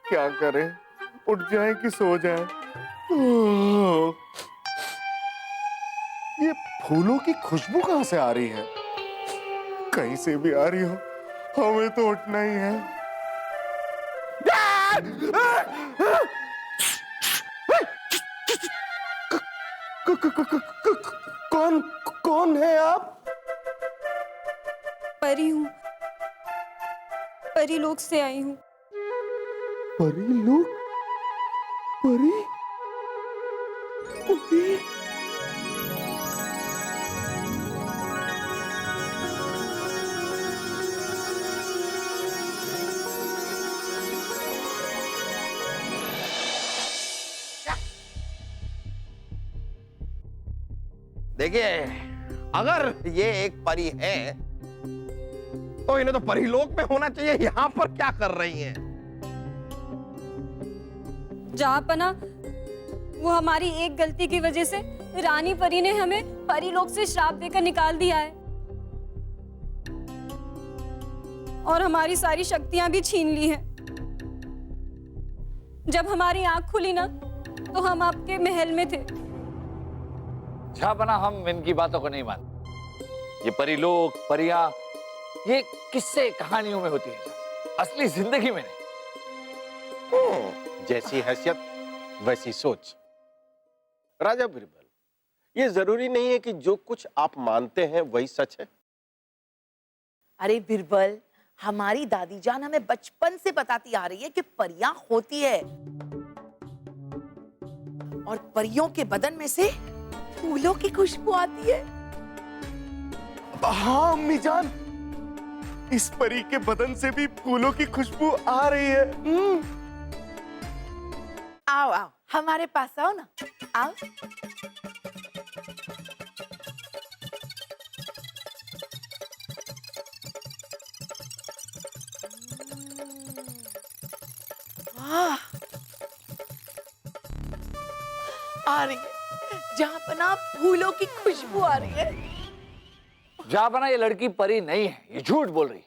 क्या करें, उठ जाए कि सो जाए। ये फूलों की खुशबू कहां से आ रही है? कहीं से भी आ रही हो, हमें तो उठना ही है। कौन कौन है आप? परी हूँ, परी लोक से आई हूँ। परी लोग? परी? परी? देखिए, अगर ये एक परी है तो इन्हें तो परीलोक में होना चाहिए। यहाँ पर क्या कर रही हैं? जहाँपना, वो हमारी एक गलती की वजह से रानी परी ने हमें परीलोक से श्राप देकर निकाल दिया है और हमारी सारी शक्तियां भी छीन ली हैं। जब हमारी आंख खुली ना, तो हम आपके महल में थे। जहाँपना, हम इनकी बातों को नहीं मानते। ये परीलोक, परियां, ये किस्से कहानियों में होती है, असली जिंदगी में नहीं। जैसी हैसियत वैसी सोच। राजा बिरबल, ये जरूरी नहीं है कि जो कुछ आप मानते हैं वही सच है। अरे बिरबल, हमारी दादी जान हमें बचपन से बताती आ रही है कि परियां होती है और परियों के बदन में से फूलों की खुशबू आती है। हाँ अम्मी जान, इस परी के बदन से भी फूलों की खुशबू आ रही है। आओ आओ, हमारे पास आओ ना, आओ। वाह, आ रही है जहाँपना, फूलों की खुशबू आ रही है। जहाँपना, ये लड़की परी नहीं है, ये झूठ बोल रही है।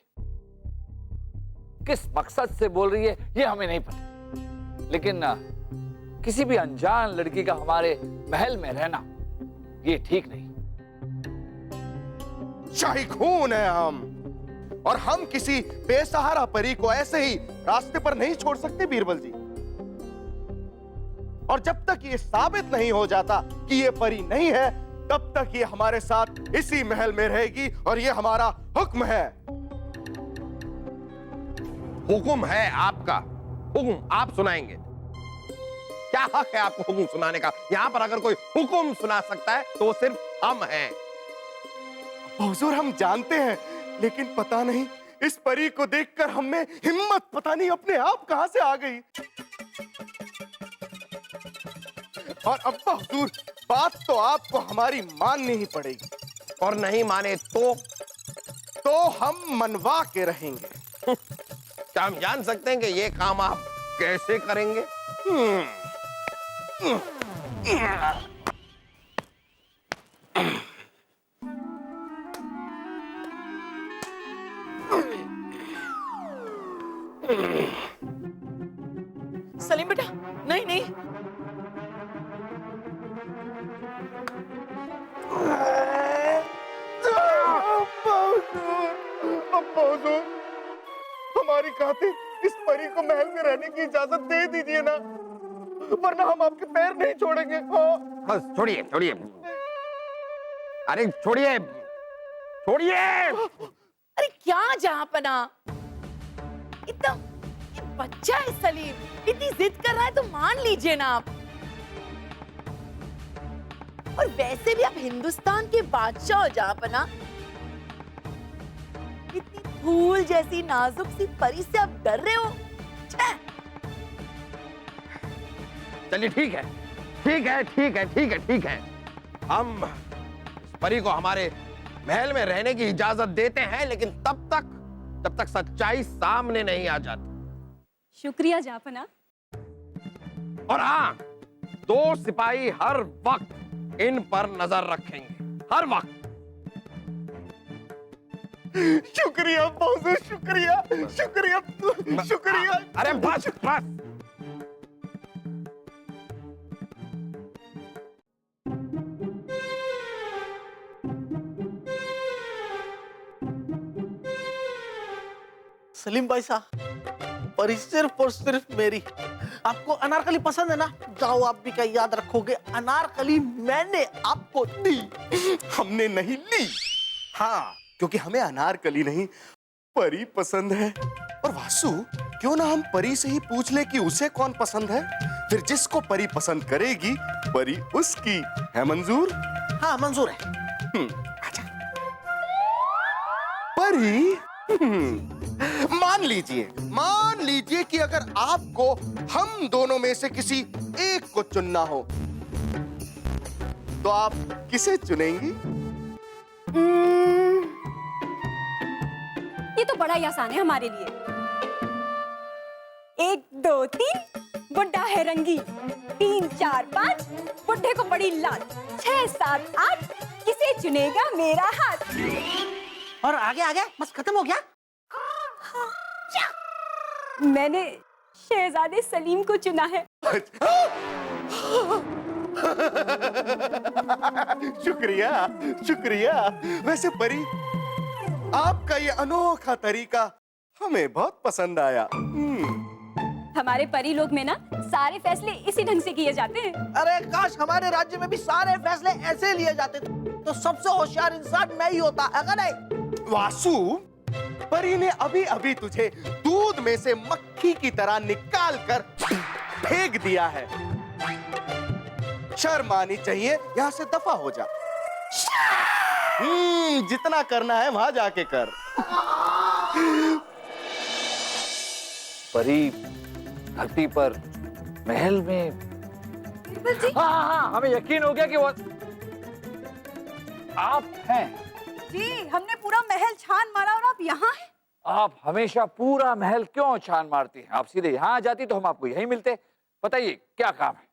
किस मकसद से बोल रही है ये हमें नहीं पता, लेकिन किसी भी अनजान लड़की का हमारे महल में रहना ये ठीक नहीं। शाही खून है हम, और हम किसी बेसहारा परी को ऐसे ही रास्ते पर नहीं छोड़ सकते बीरबल जी। और जब तक ये साबित नहीं हो जाता कि ये परी नहीं है, तब तक ये हमारे साथ इसी महल में रहेगी और ये हमारा हुक्म है। हुक्म है आपका? हुक्म आप सुनाएंगे? क्या हक है आपको हुक्म सुनाने का? यहाँ पर अगर कोई हुक्म सुना सकता है तो वो सिर्फ हम हैं। हुजूर, हम जानते हैं, लेकिन पता नहीं इस परी को देखकर हमें हिम्मत पता नहीं अपने आप कहां से आ गई। और अब्बा हुजूर, बात तो आपको हमारी माननी ही पड़ेगी, और नहीं माने तो हम मनवा के रहेंगे। क्या हम जान सकते हैं कि ये काम आप कैसे करेंगे? सलीम बेटा, नहीं नहीं, हमारी खातिर इस परी को महल में रहने की इजाजत दे दीजिए ना, वरना हम आपके पैर नहीं छोड़ेंगे। बस छोड़िए छोड़िए, अरे छोड़िए छोड़िए। अरे क्या जहाँपना, इतना ये बच्चा है सलीम, इतनी जिद कर रहा है तो मान लीजिए ना आप। और वैसे भी आप हिंदुस्तान के बादशाह हो जहाँपना, इतनी फूल जैसी नाजुक सी परी से आप डर रहे हो? चलिए ठीक है ठीक है ठीक है ठीक है ठीक है, हम इस परी को हमारे महल में रहने की इजाजत देते हैं, लेकिन तब तक सच्चाई सामने नहीं आ जाती। शुक्रिया जापना। और हाँ, 2 सिपाही हर वक्त इन पर नजर रखेंगे, हर वक्त। शुक्रिया बहुजूर, शुक्रिया शुक्रिया शुक्रिया। अरे बस बस। सलीम भाई साहब, परी सिर्फ और सिर्फ मेरी। आपको अनारकली पसंद है ना? जाओ, आप भी क्या याद रखोगे, अनारकली मैंने आपको दी। हमने नहीं ली। हाँ, क्योंकि हमें अनारकली नहीं, परी पसंद है। और वासु, क्यों ना हम परी से ही पूछ ले कि उसे कौन पसंद है, फिर जिसको परी पसंद करेगी परी उसकी है। मंजूर? हाँ मंजूर है। आजा। परी, मान लीजिए कि अगर आपको हम दोनों में से किसी एक को चुनना हो, तो आप किसे चुनेंगी? ये तो बड़ा ही आसान है हमारे लिए। 1 2 3 बुड्ढा है रंगी, 3 4 5 बुड्ढे को बड़ी लात, 6 7 8 किसे चुनेगा मेरा हाथ। और आगे आगे बस खत्म हो गया। मैंने शहजादे सलीम को चुना है। शुक्रिया शुक्रिया। वैसे परी, आपका ये अनोखा तरीका हमें बहुत पसंद आया। हमारे परी लोग में ना सारे फैसले इसी ढंग से किए जाते हैं। अरे काश हमारे राज्य में भी सारे फैसले ऐसे लिए जाते तो सबसे होशियार इंसान मैं ही होता, अगर नहीं। वासु, परी ने अभी अभी तुझे दूध में से मक्खी की तरह निकाल कर फेंक दिया है। शर्म आनी चाहिए, यहां से दफा हो जा। जितना करना है वहां जाके कर। परी धरती पर, महल में। हाँ हाँ हाँ, हमें यकीन हो गया कि वो आप हैं। जी, हमने पूरा महल छान मारा और आप यहाँ हैं? आप हमेशा पूरा महल क्यों छान मारती हैं? आप सीधे यहाँ आ जाती तो हम आपको यहीं मिलते। बताइए क्या काम है?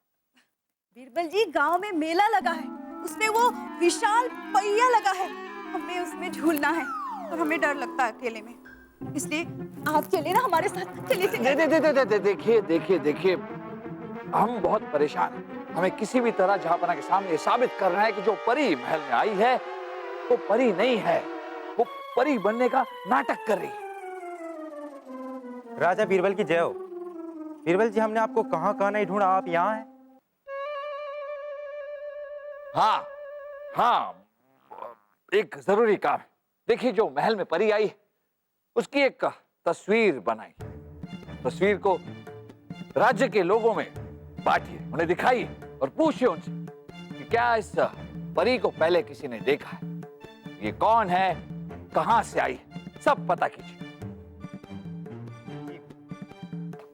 बीरबल जी, गांव में मेला लगा है, उसमें वो विशाल पहिया लगा है, हमें उसमें झूलना है और हमें डर लगता है अकेले में, इसलिए आप चले ना हमारे साथ। चलिए। देखिए, हम बहुत परेशान हैं। हमें किसी भी तरह जहांपना के सामने साबित करना है कि जो परी महल में आई है वो परी नहीं है, वो परी बनने का नाटक कर रही है। राजा बीरबल की जय हो। बीरबल जी, हमने आपको कहां नहीं ढूंढा, आप यहाँ हैं। हाँ, एक जरूरी काम है। देखिए, जो महल में परी आई है उसकी एक तस्वीर बनाई। तस्वीर को राज्य के लोगों में बांटिए, उन्हें दिखाइए और पूछिए उनसे कि क्या इस परी को पहले किसी ने देखा है, ये कौन है, कहां से आई है, सब पता कीजिए।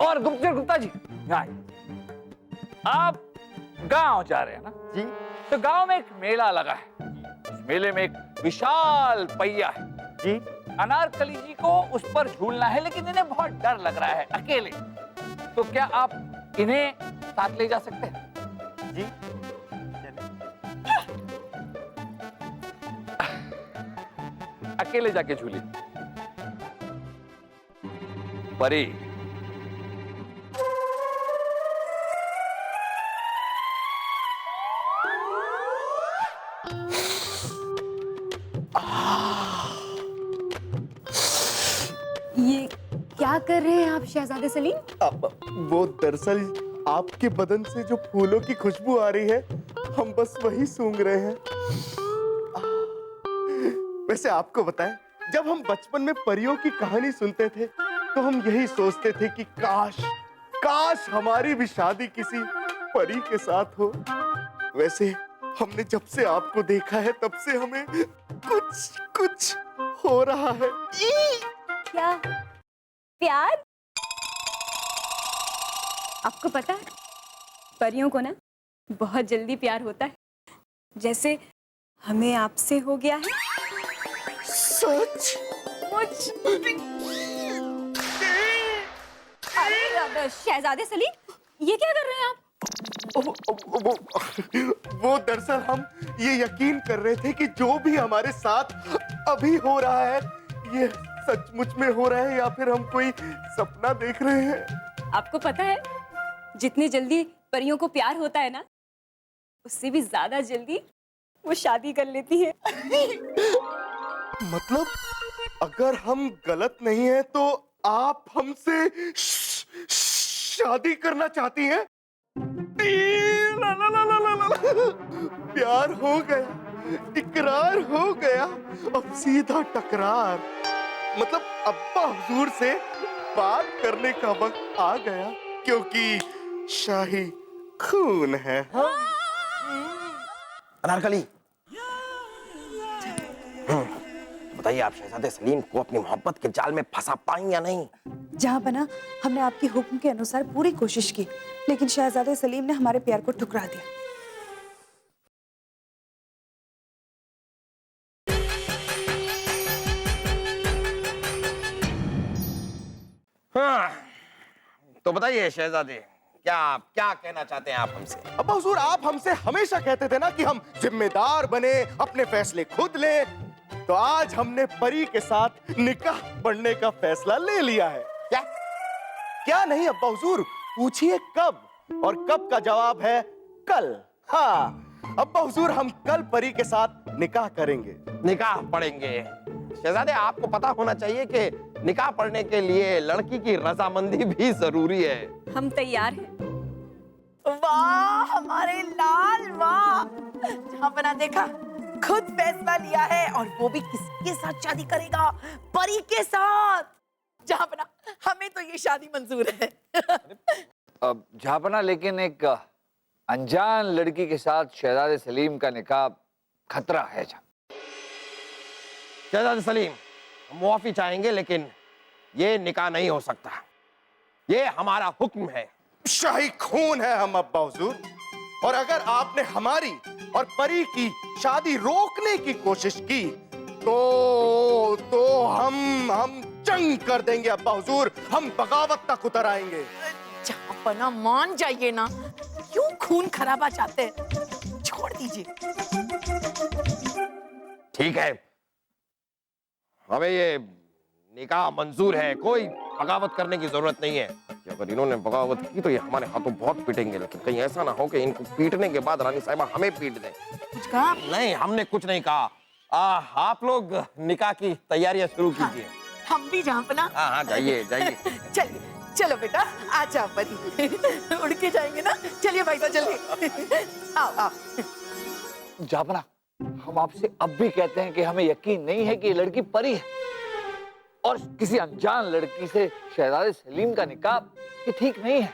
और गुप्ता जी, आप गांव जा रहे हैं ना जी। तो गांव में एक मेला लगा है, उस मेले में एक विशाल पहिया है जी। अनारकली जी को उस पर झूलना है, लेकिन इन्हें बहुत डर लग रहा है अकेले। तो क्या आप इन्हें साथ ले जा सकते हैं? जी। अकेले जाके झूलिए। परी, ये क्या कर रहे हैं आप शहजादे सलीम? वो दरअसल आपके बदन से जो फूलों की खुशबू आ रही है, हम बस वही सूंघ रहे हैं। वैसे आपको बताएं, जब हम बचपन में परियों की कहानी सुनते थे तो हम यही सोचते थे कि काश हमारी भी शादी किसी परी के साथ हो। वैसे हमने जब से आपको देखा है तब से हमें कुछ हो रहा है। क्या प्यार? आपको पता है, परियों को ना बहुत जल्दी प्यार होता है, जैसे हमें आपसे हो गया है। सच मुझ अरे शहजादे सलीम, ये क्या कर रहे हैं आप? वो दरअसल हम ये यकीन कर रहे थे कि जो भी हमारे साथ अभी हो रहा है ये सचमुच में हो रहा है या फिर हम कोई सपना देख रहे हैं। आपको पता है, जितनी जल्दी परियों को प्यार होता है ना, उससे भी ज्यादा जल्दी वो शादी कर लेती है। मतलब अगर हम गलत नहीं है तो आप हमसे शादी करना चाहती हैं? ला ला ला ला ला ला। प्यार हो गया, इकरार हो गया, अब सीधा टकरार। मतलब अब्बा हुजूर से बात करने का वक्त आ गया क्योंकि शाही खून है। अनारकली, बताइए आप शहजादे सलीम को अपनी मोहब्बत के जाल में फंसा पाई या नहीं? जहाँ बना, हमने आपके हुक्म के अनुसार पूरी कोशिश की, लेकिन शहजादे सलीम ने हमारे प्यार को ठुकरा दिया। हाँ, तो बताइए शहजादे, क्या कहना चाहते हैं आप हमसे? अब्बा हुजूर, आप हमसे हमेशा कहते थे ना कि हम जिम्मेदार बने, अपने फैसले खुद लें। तो आज हमने परी के साथ निकाह पढ़ने का फैसला ले लिया है। क्या नहीं अब्बा हुजूर, पूछिए कब, और कब का जवाब है कल। हाँ अब्बा हुजूर, हम कल परी के साथ निकाह करेंगे। निकाह पढ़ेंगे? शहजादे, आपको पता होना चाहिए कि निकाह पढ़ने के लिए लड़की की रजामंदी भी जरूरी है। हम तैयार हैं। वाह हमारे लाल, वाह! जहाँ बना देखा, खुद फैसला लिया है, और वो भी किसके साथ शादी करेगा? परी के साथ। जहाँ बना, हमें तो ये शादी मंजूर है। अब झापना, लेकिन एक अनजान लड़की के साथ शहजादे सलीम का निकाह खतरा है। शहजादे सलीम, हम मुआफी चाहेंगे, लेकिन ये निकाह नहीं हो सकता। ये हमारा हुक्म है। शाही खून है हम अब्बा हुजूर, और अगर आपने हमारी और परी की शादी रोकने की कोशिश की तो हम जंग कर देंगे अब्बा हुजूर, हम बगावत तक उतर आएंगे। जहाँ मान जाइए ना, क्यों खून खराबा चाहते हैं? छोड़ दीजिए। ठीक है, हमें ये निकाह मंजूर है, कोई बगावत करने की जरूरत नहीं है। कि अगर इन्होंने बगावत की तो ये हमारे हाथों बहुत पीटेंगे, लेकिन कहीं ऐसा ना हो कि इनको पीटने के बाद रानी साहिबा हमें पीट दें। कुछ कहा? नहीं, हमने कुछ नहीं कहा। आप लोग निकाह की तैयारियां शुरू कीजिए। हम भी जहाँ पना। हाँ, जाइए जाइए। चलिए, चलो बेटा, आ जाओ परी। उड़ के जाएंगे ना? चलिए भाई साहब, चलिए। आओ आओ। झापना, हम आपसे अब भी कहते हैं कि हमें यकीन नहीं है कि ये लड़की परी है, और किसी अनजान लड़की से शहजादे सलीम का निकाह ये ठीक नहीं है।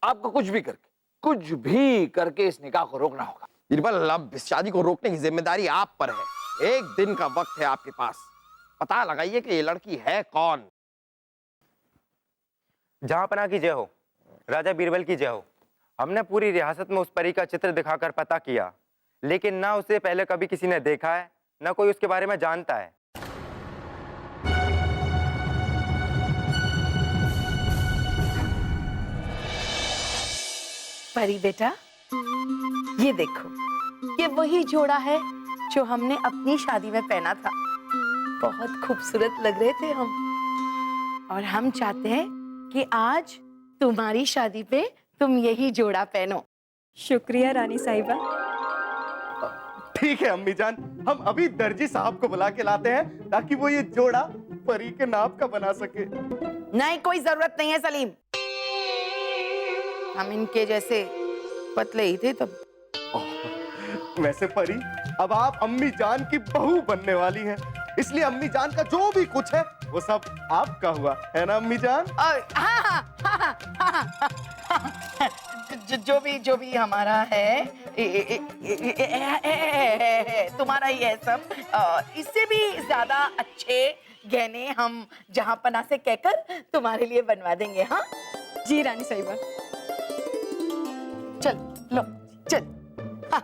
आपको कुछ भी करके इस निकाह को रोकना होगा। बीरबल, अब इस शादी को रोकने की जिम्मेदारी आप पर है। एक दिन का वक्त है आपके पास, पता लगाइए कि ये लड़की है कौन। जहाँपना की जय हो, राजा बीरबल की जय हो। हमने पूरी रियासत में उस परी का चित्र दिखाकर पता किया, लेकिन ना उसे पहले कभी किसी ने देखा है, ना कोई उसके बारे में जानता है। परी बेटा, ये देखो, ये वही जोड़ा है जो हमने अपनी शादी में पहना था। बहुत खूबसूरत लग रहे थे हम, और हम चाहते हैं कि आज तुम्हारी शादी पे तुम यही जोड़ा पहनो। शुक्रिया रानी साहिबा। ठीक है अम्मी जान, हम अभी दर्जी साहब को बुला के लाते हैं ताकि वो ये जोड़ा परी के नाप का बना सके। नहीं, कोई जरूरत नहीं है सलीम, हम इनके जैसे पतले ही थे तब। वैसे परी, अब आप अम्मी जान की बहू बनने वाली हैं, इसलिए अम्मी जान का जो भी कुछ है वो सब आपका हुआ है ना अम्मी जान? जो भी हमारा है, तुम्हारा ही है सब। इससे भी ज्यादा अच्छे गहने हम जहाँ पना से कहकर तुम्हारे लिए बनवा देंगे। हाँ जी रानी साहिबा। चल लो, चल। हाँ।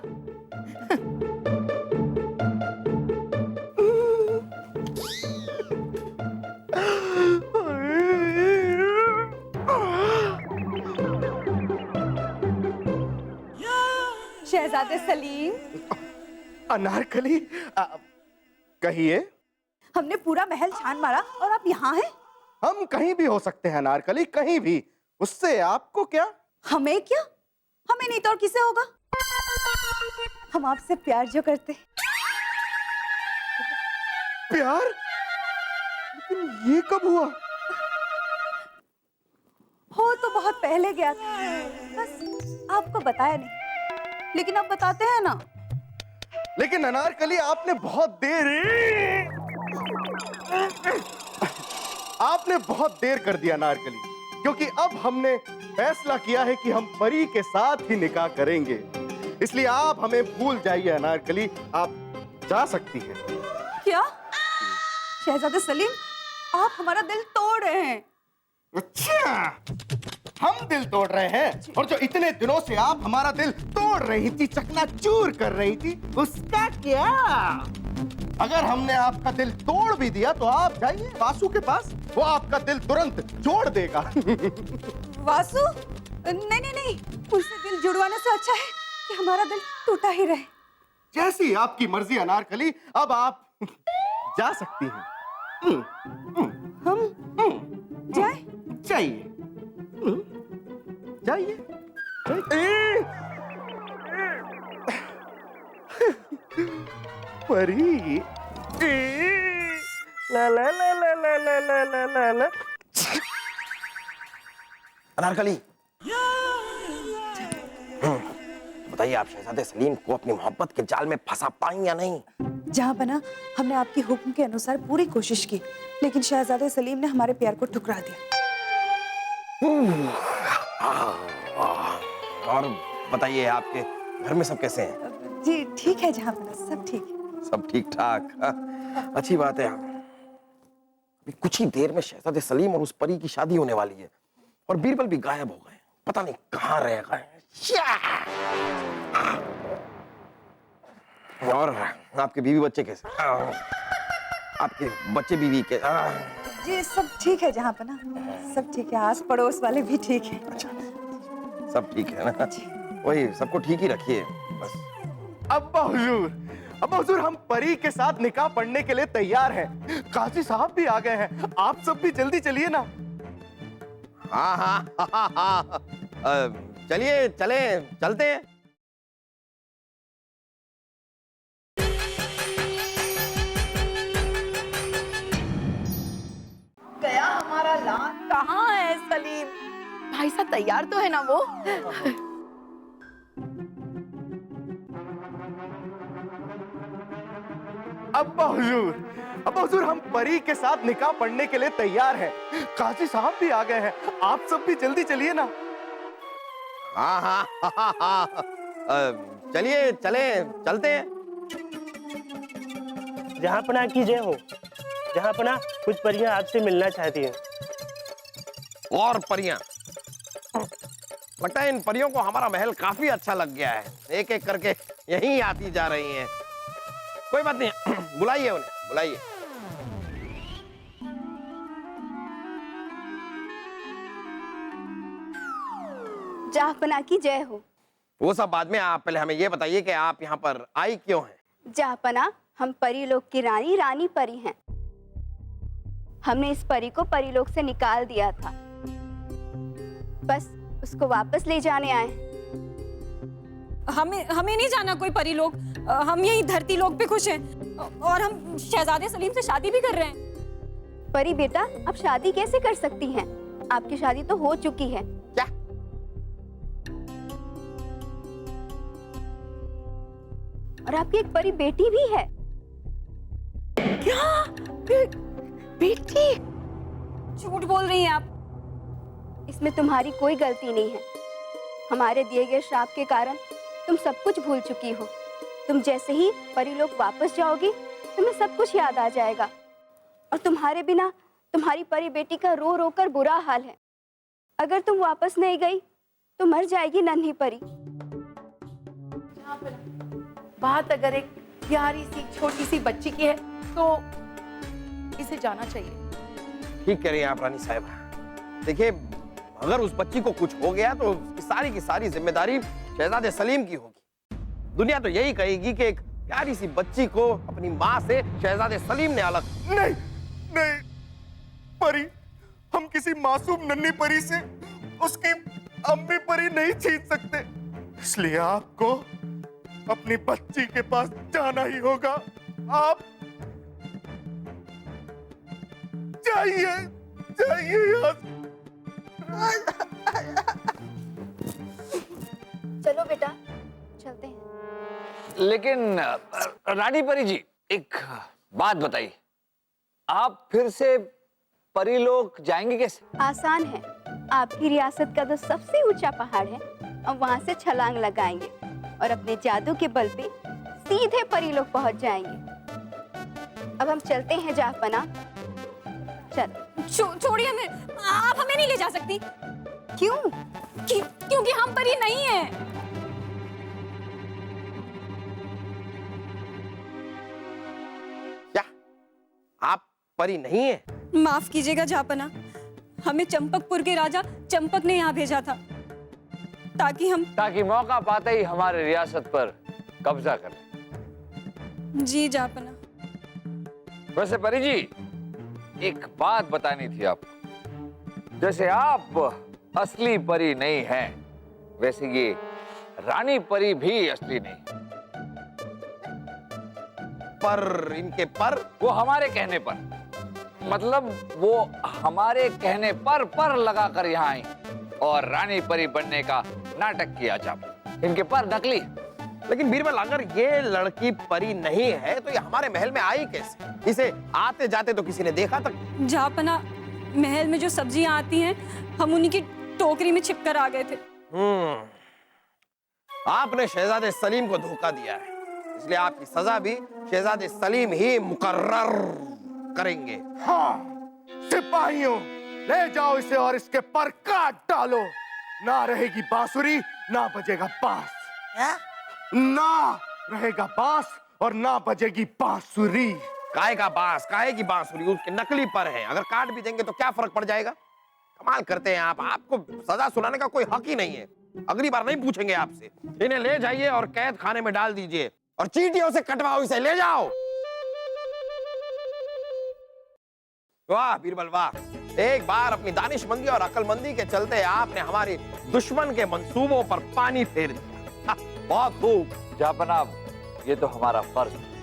शहजादे सलीम। अनारकली, कहिए। हमने पूरा महल छान मारा और आप यहाँ हैं? हम कहीं भी हो सकते हैं अनारकली, कहीं भी। उससे आपको क्या? हमें क्या? हमें नहीं तो और किसे होगा? हम आपसे प्यार जो करते हैं। प्यार? लेकिन ये कब हुआ? हो तो बहुत पहले गया था, बस आपको बताया नहीं। लेकिन अब बताते हैं ना। लेकिन अनारकली, आपने बहुत देर कर दिया अनारकली, क्योंकि अब हमने फैसला किया है कि हम परी के साथ ही निकाह करेंगे। इसलिए आप हमें भूल जाइए अनारकली, आप जा सकती हैं। क्या? शहजादे सलीम, आप हमारा दिल तोड़ रहे हैं। अच्छा, हम दिल तोड़ रहे हैं? और जो इतने दिनों से आप हमारा दिल तोड़ रही थी, चकनाचूर कर रही थी, उसका क्या? अगर हमने आपका दिल तोड़ भी दिया तो आप जाइए वासु के पास, वो आपका दिल तुरंत जोड़ देगा। वासु? नहीं नहीं नहीं, उनसे दिल जुड़वाने से अच्छा है कि हमारा दिल टूटा ही रहे। जैसी आपकी मर्जी अनारकली, अब आप जा सकती हैं। हम जाए? जाइए, जाइए। परी, ला ला ला ला ला ला ला ला ला ला। अनारकली, बताइए, आप शहजादे सलीम को अपनी मोहब्बत के जाल में फंसा पाई या नहीं? जहाँ बना, हमने आपकी हुक्म के अनुसार पूरी कोशिश की, लेकिन शहजादे सलीम ने हमारे प्यार को ठुकरा दिया। और बताइए, आपके घर में सब कैसे हैं? जी ठीक है जहाँ बना, सब ठीक है। सब ठीक ठाक? अच्छी बात है। अभी कुछ ही देर में शहजादे सलीम और उस परी की शादी होने वाली है, और बीरबल भी गायब हो गए, पता नहीं कहाँ रह गए। और आपके बीवी बच्चे कैसे? आपके बच्चे बीवी के? जी सब ठीक है जहाँ बना, सब ठीक है। आस पड़ोस वाले भी ठीक है। अच्छा, सब ठीक है ना? वही, सबको ठीक ही रखिए बस। अब्बा हुजूर, हम परी के साथ निकाह पढ़ने के लिए तैयार हैं। काजी साहब भी आ गए हैं, आप सब भी जल्दी चलिए ना। हाँ, चलिए, चलते हैं। गया हमारा लाल। कहाँ है सलीम? भाई साहब तैयार तो है ना वो? अब्बा हुजूर, हम परी के साथ निकाह पढ़ने के लिए तैयार हैं। काजी साहब भी आ गए हैं, आप सब भी जल्दी चलिए ना। हाँ, चलिए, चलते हैं। जहाँपना की जय हो। जहाँपना, कुछ परियां आपसे मिलना चाहती हैं। और परियां? लगता है इन परियों को हमारा महल काफी अच्छा लग गया है, एक एक करके यहीं आती जा रही हैं। कोई बात नहीं, बुलाइए उन्हें, बुलाइए। जहाँपना की जय हो। वो सब बाद में, आप पहले हमें ये बताइए कि आप यहाँ पर आई क्यों हैं? जहाँपना, हम परी लोक की रानी परी हैं। हमने इस परी को परी लोक से निकाल दिया था, बस उसको वापस ले जाने आए। हमें नहीं जाना कोई परी लोक, हम यही धरती लोक पे खुश हैं, और हम शहजादे सलीम से शादी भी कर रहे हैं। परी बेटा, आप शादी कैसे कर सकती हैं? आपकी शादी तो हो चुकी है। क्या? और आपकी एक परी बेटी भी है। क्या? बेटी? झूठ बोल रही हैं आप। इसमें तुम्हारी कोई गलती नहीं है। हमारे दिए गए श्राप के कारण तुम सब कुछ भूल चुकी हो। तुम जैसे ही परीलोक वापस जाओगी, तुम्हें सब कुछ याद आ जाएगा, और तुम्हारे बिना तुम्हारी परी बेटी का रो रो कर बुरा हाल है। अगर तुम वापस नहीं गई तो मर जाएगी नन्ही परी। बात अगर एक प्यारी सी छोटी सी बच्ची की है तो इसे जाना चाहिए। ठीक कह रही हैं आप रानी साहिबा। देखिए, अगर उस बच्ची को कुछ हो गया तो उसकी सारी की सारी जिम्मेदारी शहजादे सलीम की होगी। दुनिया तो यही कहेगी कि एक प्यारी सी बच्ची को अपनी माँ से शहजादे सलीम ने अलग। नहीं नहीं परी, हम किसी मासूम नन्ही परी से उसकी अम्मी परी नहीं छीन सकते, इसलिए आपको अपनी बच्ची के पास जाना ही होगा। आप जाइए जाइए यहाँ से। चलो बेटा, चलते हैं। लेकिन रानी परी जी, एक बात बताइए, आप फिर से परीलोक जाएंगे कैसे? आसान है, आपकी रियासत का तो सबसे ऊंचा पहाड़ है, और वहां से छलांग लगाएंगे और अपने जादू के बल पे सीधे परीलोक पहुंच जाएंगे। अब हम चलते हैं जहाँपना। चलो। छोड़िए हमें, आप हमें नहीं ले जा सकती। क्यों? क्योंकि हम परी नहीं हैं। क्या आप परी नहीं है? माफ कीजिएगा जहाँपना, हमें चंपकपुर के राजा चंपक ने यहाँ भेजा था ताकि मौका पाते ही हमारे रियासत पर कब्जा कर लें। जी जहाँपना। वैसे परी जी, एक बात बतानी थी आपको। जैसे आप असली परी नहीं हैं, वैसे ये रानी परी भी असली नहीं। पर इनके पर वो हमारे कहने पर, मतलब वो हमारे कहने पर लगाकर यहाँ आई और रानी परी बनने का नाटक किया। जब इनके पर नकली। लेकिन बीरबल, अगर ये लड़की परी नहीं है तो ये हमारे महल में आई कैसे? इसे आते जाते तो किसी ने देखा तक। जहाँपना, महल में जो सब्जियां आती हैं, हम उन्हीं की टोकरी में छिपकर आ गए थे। आपने शहजादे सलीम को धोखा दिया है, इसलिए आपकी सजा भी शहजादे सलीम ही मुकर्रर करेंगे। हाँ, सिपाहियों, ले जाओ इसे और इसके पर काट डालो। ना रहेगी बांसुरी, ना बजेगा बांस। क्या? ना रहेगा बांस और ना बजेगी बांसुरी। काहे का बांस, काहे की बांसुरी? उसके नकली पर है, अगर काट भी देंगे तो क्या फर्क पड़ जाएगा? कमाल करते हैं आप, आपको सजा सुनाने का कोई हक ही नहीं है। अगली बार नहीं पूछेंगे आपसे। इन्हें ले जाइए और कैद खाने में डाल दीजिए और चींटियों से कटवाओ इसे, ले जाओ। वाह बीरबल वाह, एक बार अपनी दानिशमंदी और अक्लमंदी के चलते आपने हमारे दुश्मन के मंसूबों पर पानी फेर दिया। बहुत खूब। जहाँपना, ये तो हमारा फर्ज है।